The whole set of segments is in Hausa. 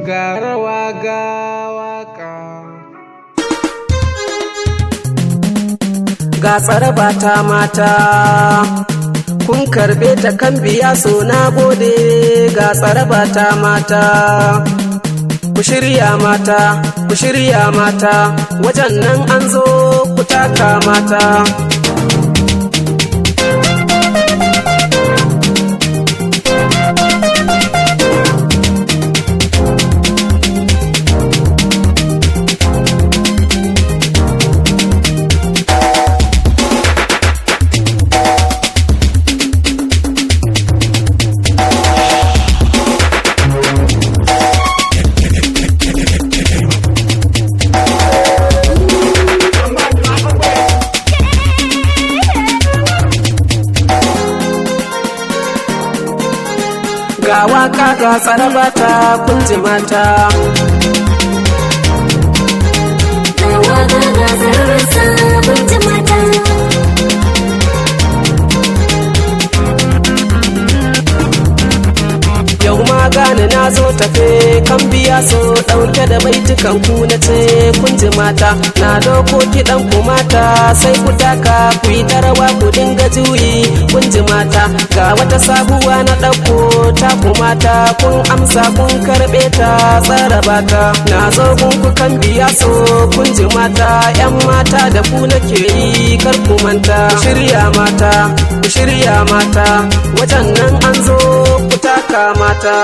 ga rawa ga waka. Ga tsaraba ta mata, kun karɓe ta kan biya so na gode. Ga tsaraba ta mata, ku shirya mata, ku shirya mata, wajen nan an zo ku taka mata. Ga waka ga tsaraba ta kun ji mata. Ga waka ga tsaraba ta kun ji mata. Yau ma gane na zo tafe kan biya so ɗauke da baitukan ku na ce kun ji mata. Na doko kiɗan ku mata sai ku taka ku yi ta rawa ku dinga juyi kun ji mata. Ga wata sabuwa na ɗauko ta ku mata kun amsa kun karɓe ta tsaraba ta. Na zo ku kan biya so kun ji mata. 'Yan mata da ku nake yi kar ku manta. Ku shirya mata, ku shirya mata, wajen nan an zo ku taka mata.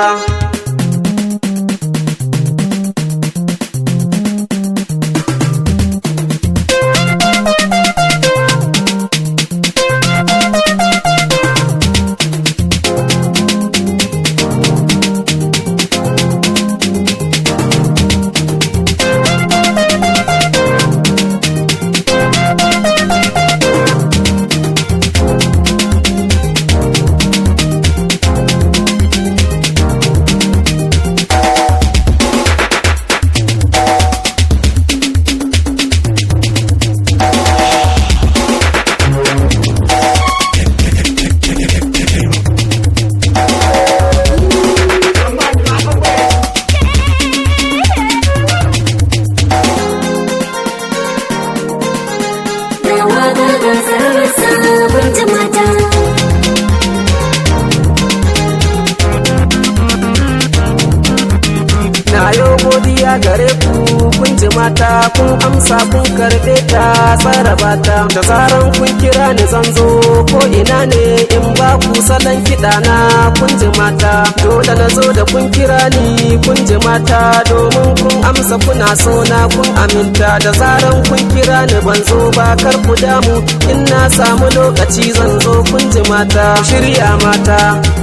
Na yo godiya gare ku kun ji mata kun amsa kun karɓe ta tsaraba ta. Da zaran kun kira ni zan zo ko ina ne in ba ku salon kiɗa na kun ji mata. Dole na zo da kun kira ni kun ji mata domin kun amsa kuna so na kun aminta. Da zaran kun kira ni ban zo ba kar ku damu in na samu lokaci zan zo kun ji mata. Ku shirya mata,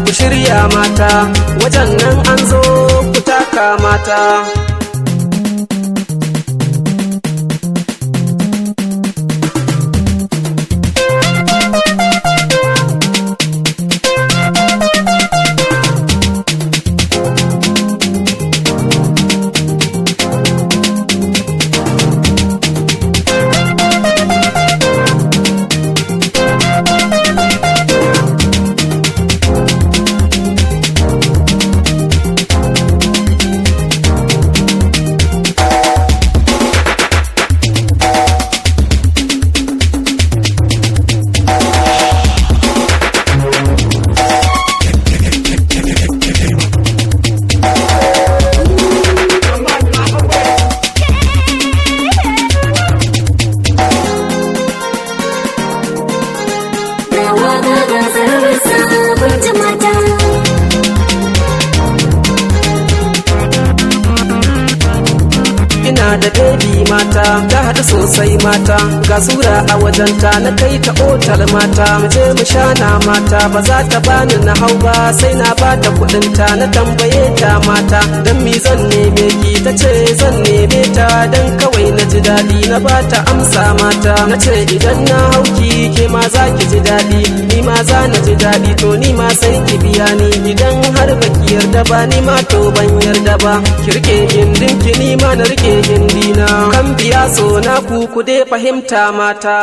ku shirya mata, wajen nan an zo ku taka mata. Ina da baby mata ta haɗu sosai mata, ga sura a wajenta na kai ta otal mata. Mu je mu shana mata ba za ta bani na hau ba sai na bata kuɗinta. Na tambaye ta mata dan mi zan neme ki, ta ce zan neme ta dan kawai na ji daɗi. Na bata amsa mata na ce idan na hauki ke ma za ki ji daɗi, ni ma za na ji daɗi. To ni ma sai ki biya ni idan har baki yarda ba, ni ma to ban yarda ba. Ki rike gindin ki ni ma na rike gindina. Kan biya so na ku dai fahimta mata.